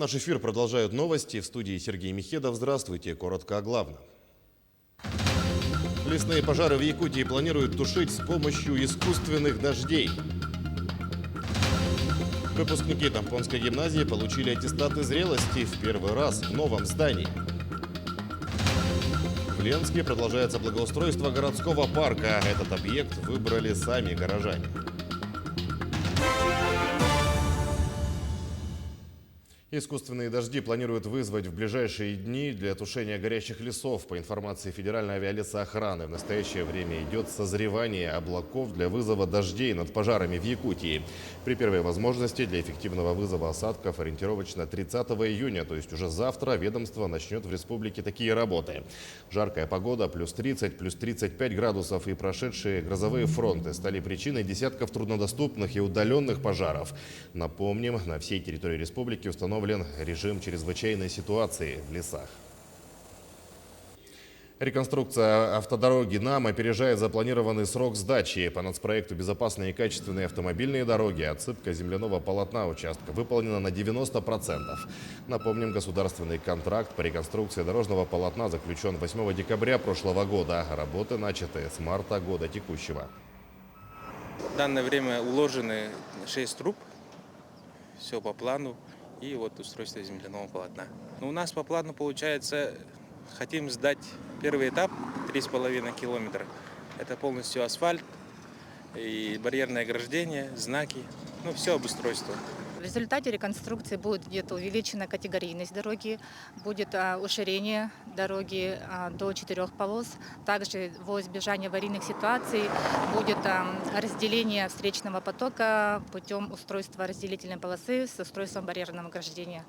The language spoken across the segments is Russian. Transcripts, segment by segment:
Наш эфир продолжают новости. В студии Сергей Михедов. Здравствуйте. Коротко о главном. Лесные пожары в Якутии планируют тушить с помощью искусственных дождей. Выпускники Тампонской гимназии получили аттестаты зрелости в первый раз в новом здании. В Ленске продолжается благоустройство городского парка. Этот объект выбрали сами горожане. Искусственные дожди планируют вызвать в ближайшие дни для тушения горящих лесов. По информации Федеральной авиалесоохраны, в настоящее время идет созревание облаков для вызова дождей над пожарами в Якутии. При первой возможности для эффективного вызова осадков ориентировочно 30 июня, то есть уже завтра, ведомство начнет в республике такие работы. Жаркая погода, плюс 30, плюс 35 градусов и прошедшие грозовые фронты стали причиной десятков труднодоступных и удаленных пожаров. Напомним, на всей территории республики установлен режим чрезвычайной ситуации в лесах. Реконструкция автодороги НАМ опережает запланированный срок сдачи. По нацпроекту «Безопасные и качественные автомобильные дороги» отсыпка земляного полотна участка выполнена на 90%. Напомним, государственный контракт по реконструкции дорожного полотна заключен 8 декабря прошлого года. Работы начаты с марта года текущего. В данное время уложены 6 труб, все по плану. И вот устройство земляного полотна. Но у нас по плану получается, хотим сдать первый этап 3,5 километра. Это полностью асфальт, и барьерное ограждение, знаки, все обустройство. В результате реконструкции будет где-то увеличена категорийность дороги, будет уширение дороги до 4 полос. Также во избежание аварийных ситуаций будет разделение встречного потока путем устройства разделительной полосы с устройством барьерного ограждения.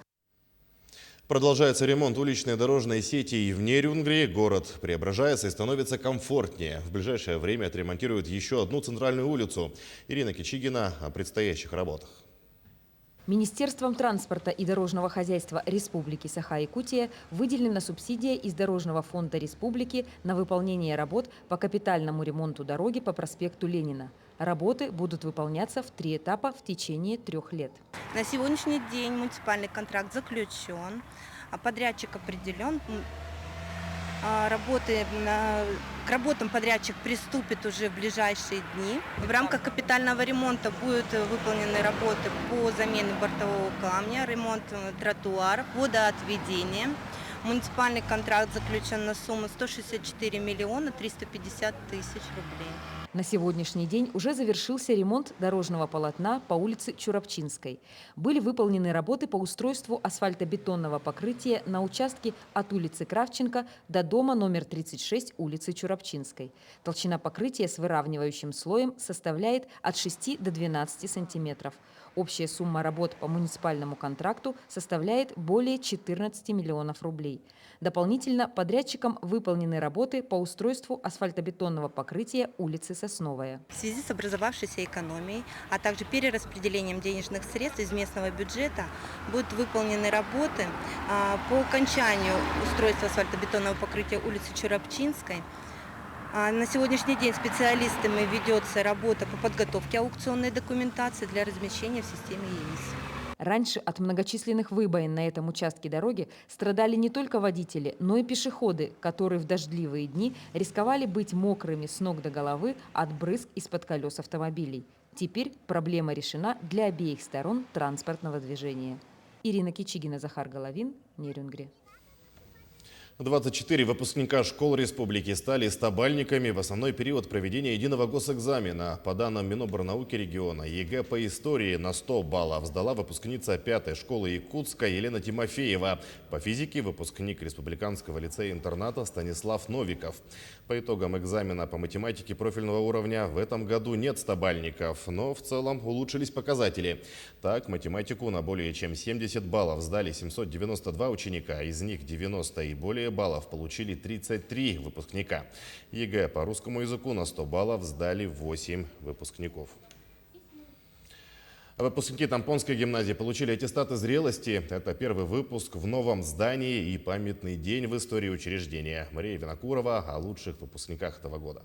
Продолжается ремонт уличной дорожной сети и в Нерюнгри. Город преображается и становится комфортнее. В ближайшее время отремонтируют еще одну центральную улицу. Ирина Кичигина о предстоящих работах. Министерством транспорта и дорожного хозяйства Республики Саха-Якутия выделена субсидия из Дорожного фонда республики на выполнение работ по капитальному ремонту дороги по проспекту Ленина. Работы будут выполняться в 3 этапа в течение 3 лет. На сегодняшний день муниципальный контракт заключен, подрядчик определен. К работам подрядчик приступит уже в ближайшие дни. В рамках капитального ремонта будут выполнены работы по замене бортового камня, ремонт тротуаров, водоотведение. Муниципальный контракт заключен на сумму 164 миллиона 350 тысяч рублей. На сегодняшний день уже завершился ремонт дорожного полотна по улице Чурапчинской. Были выполнены работы по устройству асфальтобетонного покрытия на участке от улицы Кравченко до дома номер 36 улицы Чурапчинской. Толщина покрытия с выравнивающим слоем составляет от 6 до 12 сантиметров. Общая сумма работ по муниципальному контракту составляет более 14 миллионов рублей. Дополнительно подрядчикам выполнены работы по устройству асфальтобетонного покрытия улицы Сосновая. В связи с образовавшейся экономией, а также перераспределением денежных средств из местного бюджета будут выполнены работы по окончанию устройства асфальтобетонного покрытия улицы Чурапчинской. На сегодняшний день специалистами ведется работа по подготовке аукционной документации для размещения в системе ЕИС. Раньше от многочисленных выбоин на этом участке дороги страдали не только водители, но и пешеходы, которые в дождливые дни рисковали быть мокрыми с ног до головы от брызг из-под колес автомобилей. Теперь проблема решена для обеих сторон транспортного движения. Ирина Кичигина, Захар Головин, Нерюнгри. 24 выпускника школ республики стали стабальниками в основной период проведения единого госэкзамена. По данным Миноборнауки региона, ЕГЭ по истории на 100 баллов сдала выпускница 5-й школы Якутска Елена Тимофеева. По физике выпускник республиканского лицея-интерната Станислав Новиков. По итогам экзамена по математике профильного уровня в этом году нет стабальников, но в целом улучшились показатели. Так, математику на более чем 70 баллов сдали 792 ученика, из них 90 и более баллов получили 33 выпускника. ЕГЭ по русскому языку на 100 баллов сдали 8 выпускников. Выпускники Тампонской гимназии получили аттестаты зрелости. Это первый выпуск в новом здании и памятный день в истории учреждения. Мария Винокурова о лучших выпускниках этого года.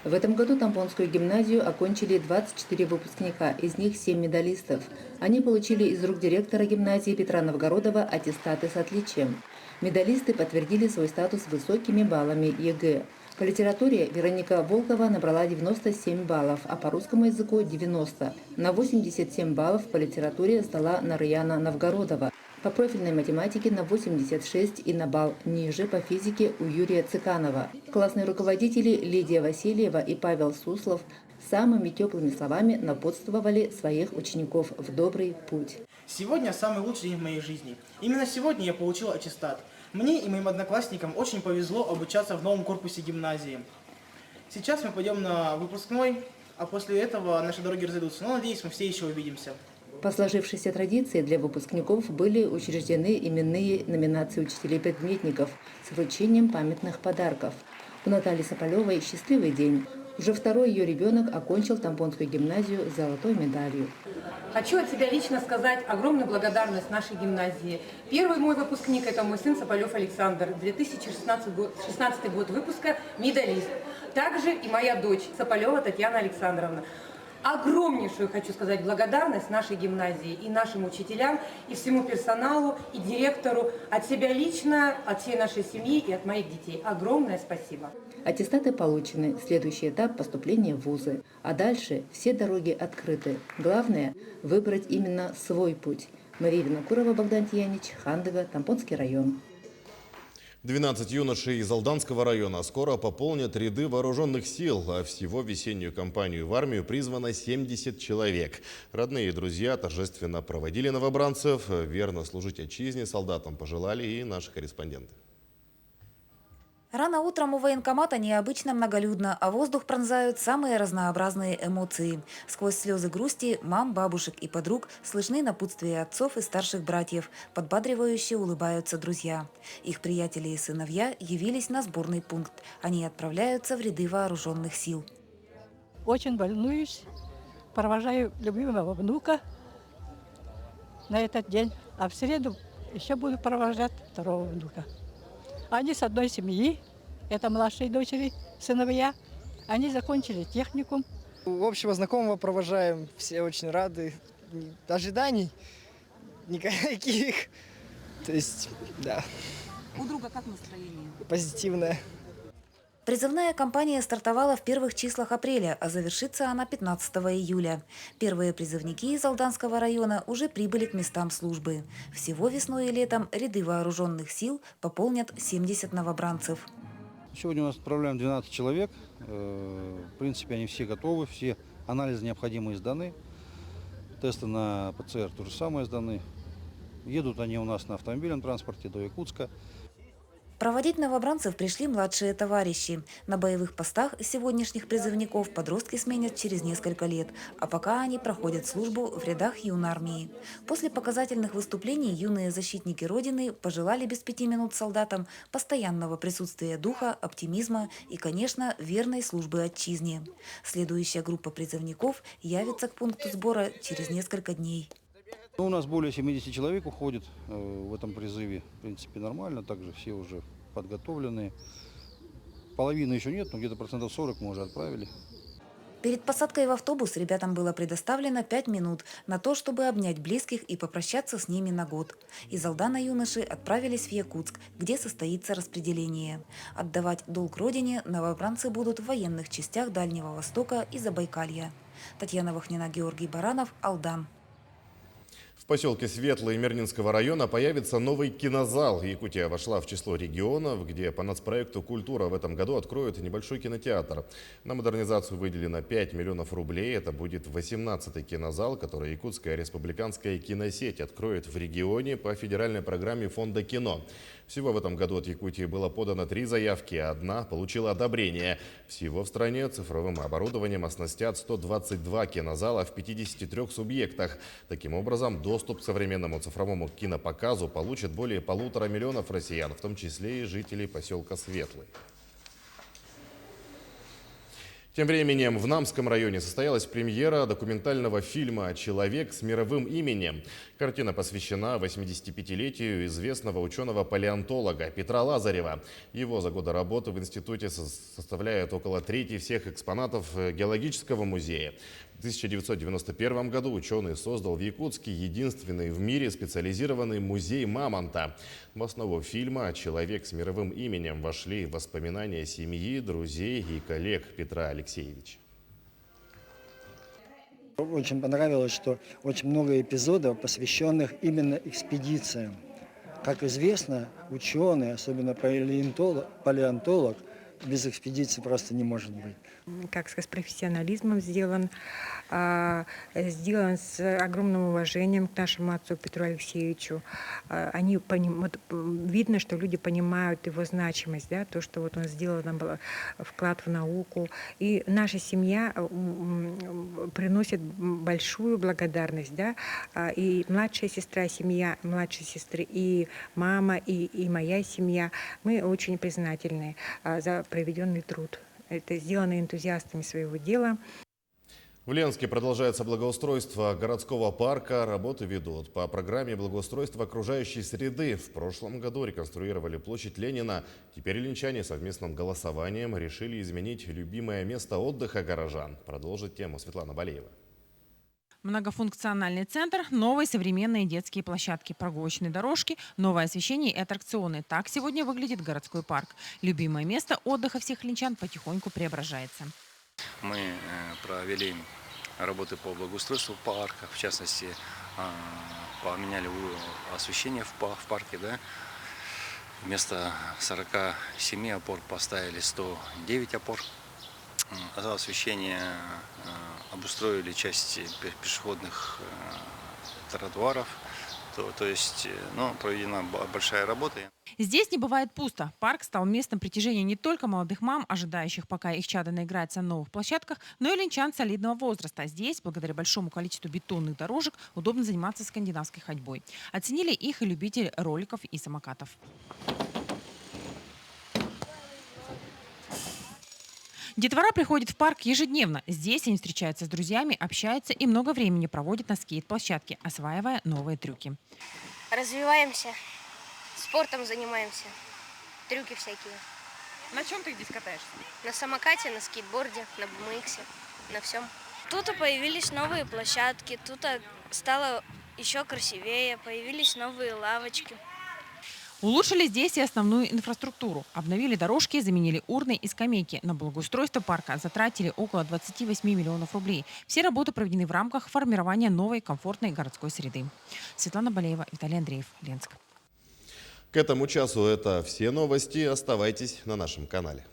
В этом году Тамбонскую гимназию окончили 24 выпускника, из них 7 медалистов. Они получили из рук директора гимназии Петра Новгородова аттестаты с отличием. Медалисты подтвердили свой статус высокими баллами ЕГЭ. По литературе Вероника Волкова набрала 97 баллов, а по русскому языку – 90. На 87 баллов по литературе сдала Нараяна Новгородова. По профильной математике на 86 и на балл ниже по физике у Юрия Цыканова. Классные руководители Лидия Васильева и Павел Суслов самыми теплыми словами напутствовали своих учеников в добрый путь. Сегодня самый лучший день в моей жизни. Именно сегодня я получил аттестат. Мне и моим одноклассникам очень повезло обучаться в новом корпусе гимназии. Сейчас мы пойдем на выпускной, а после этого наши дороги разойдутся. Но, надеюсь, мы все еще увидимся. По сложившейся традиции для выпускников были учреждены именные номинации учителей-предметников с вручением памятных подарков. У Натальи Сополевой счастливый день. Уже второй ее ребенок окончил Тамбонскую гимназию с золотой медалью. Хочу от себя лично сказать огромную благодарность нашей гимназии. Первый мой выпускник – это мой сын Сополев Александр, 2016 год выпуска, медалист. Также и моя дочь Сополева Татьяна Александровна. Огромнейшую, хочу сказать, благодарность нашей гимназии и нашим учителям, и всему персоналу, и директору. От себя лично, от всей нашей семьи и от моих детей. Огромное спасибо. Аттестаты получены. Следующий этап – поступления в вузы. А дальше все дороги открыты. Главное – выбрать именно свой путь. Мария Винокурова, Богдан Тиянич, Хандыга, Тамбонский район. 12 юношей из Алданского района скоро пополнят ряды вооруженных сил, а всего в весеннюю кампанию в армию призвано 70 человек. Родные и друзья торжественно проводили новобранцев, верно служить отчизне солдатам пожелали и наши корреспонденты. Рано утром у военкомата необычно многолюдно, а воздух пронзают самые разнообразные эмоции. Сквозь слезы грусти мам, бабушек и подруг слышны напутствия отцов и старших братьев. Подбадривающе улыбаются друзья. Их приятели и сыновья явились на сборный пункт. Они отправляются в ряды вооруженных сил. Очень волнуюсь, провожаю любимого внука на этот день, а в среду еще буду провожать второго внука. Они с одной семьи, это младшие дочери, сыновья. Они закончили техникум. Общего знакомого провожаем, все очень рады. Ожиданий никаких. То есть, да. У друга как настроение? Позитивное. Призывная кампания стартовала в первых числах апреля, а завершится она 15 июля. Первые призывники из Алданского района уже прибыли к местам службы. Всего весной и летом ряды вооруженных сил пополнят 70 новобранцев. Сегодня у нас отправляем 12 человек. В принципе, они все готовы, все анализы необходимые сданы. Тесты на ПЦР то же самое сданы. Едут они у нас на автомобильном транспорте до Якутска. Проводить новобранцев пришли младшие товарищи. На боевых постах сегодняшних призывников подростки сменят через несколько лет, а пока они проходят службу в рядах юнармии. После показательных выступлений юные защитники Родины пожелали без 5 минут солдатам постоянного присутствия духа, оптимизма и, конечно, верной службы отчизне. Следующая группа призывников явится к пункту сбора через несколько дней. У нас более 70 человек уходит в этом призыве. В принципе, нормально. Также все уже подготовленные. Половины еще нет, но где-то процентов 40 мы уже отправили. Перед посадкой в автобус ребятам было предоставлено 5 минут на то, чтобы обнять близких и попрощаться с ними на год. Из Алдана юноши отправились в Якутск, где состоится распределение. Отдавать долг родине новобранцы будут в военных частях Дальнего Востока и Забайкалья. Татьяна Вахнина, Георгий Баранов, Алдан. В поселке Светлый Мирнинского района появится новый кинозал. Якутия вошла в число регионов, где по нацпроекту «Культура» в этом году откроют небольшой кинотеатр. На модернизацию выделено 5 миллионов рублей. Это будет 18-й кинозал, который Якутская республиканская киносеть откроет в регионе по федеральной программе Фонда кино. Всего в этом году от Якутии было подано 3 заявки, а одна получила одобрение. Всего в стране цифровым оборудованием оснастят 122 кинозала в 53 субъектах. Таким образом, доступ к современному цифровому кинопоказу получат более 1,5 миллиона россиян, в том числе и жителей поселка Светлый. Тем временем в Намском районе состоялась премьера документального фильма «Человек с мировым именем». Картина посвящена 85-летию известного ученого-палеонтолога Петра Лазарева. Его за годы работы в институте составляет около трети всех экспонатов геологического музея. В 1991 году ученый создал в Якутске единственный в мире специализированный музей мамонта. В основу фильма «Человек с мировым именем» вошли воспоминания семьи, друзей и коллег Петра Алексеевича. Очень понравилось, что очень много эпизодов, посвященных именно экспедициям. Как известно, ученый, особенно палеонтолог, без экспедиции просто не может быть. Как сказать, с профессионализмом сделан с огромным уважением к нашему отцу Петру Алексеевичу. Видно, что люди понимают его значимость, да, то, что вот он сделал нам вклад в науку. И наша семья приносит большую благодарность, да, и младшая сестра, семья младшей сестры, и мама, и моя семья. Мы очень признательны за проведенный труд. Это сделано энтузиастами своего дела. В Ленске продолжается благоустройство городского парка. Работы ведут по программе благоустройства окружающей среды. В прошлом году реконструировали площадь Ленина. Теперь ленчане совместным голосованием решили изменить любимое место отдыха горожан. Продолжит тему Светлана Балеева. Многофункциональный центр, новые современные детские площадки, прогулочные дорожки, новое освещение и аттракционы. Так сегодня выглядит городской парк. Любимое место отдыха всех ленчан потихоньку преображается. Мы провели работы по благоустройству парка, в частности, поменяли освещение в парке. Да? Вместо 47 опор поставили 109 опор. Освещение обустроили часть пешеходных тротуаров, то есть проведена большая работа. Здесь не бывает пусто. Парк стал местом притяжения не только молодых мам, ожидающих, пока их чадо наиграется на новых площадках, но и ленчан солидного возраста. Здесь, благодаря большому количеству бетонных дорожек, удобно заниматься скандинавской ходьбой. Оценили их и любители роликов и самокатов. Детвора приходит в парк ежедневно. Здесь они встречаются с друзьями, общаются и много времени проводят на скейт-площадке, осваивая новые трюки. Развиваемся, спортом занимаемся, трюки всякие. На чем ты здесь катаешься? На самокате, на скейтборде, на BMX, на всем. Тут появились новые площадки, тут стало еще красивее, появились новые лавочки. Улучшили здесь и основную инфраструктуру. Обновили дорожки, заменили урны и скамейки. На благоустройство парка затратили около 28 миллионов рублей. Все работы проведены в рамках формирования новой комфортной городской среды. Светлана Балеева, Виталий Андреев, Ленск. К этому часу это все новости. Оставайтесь на нашем канале.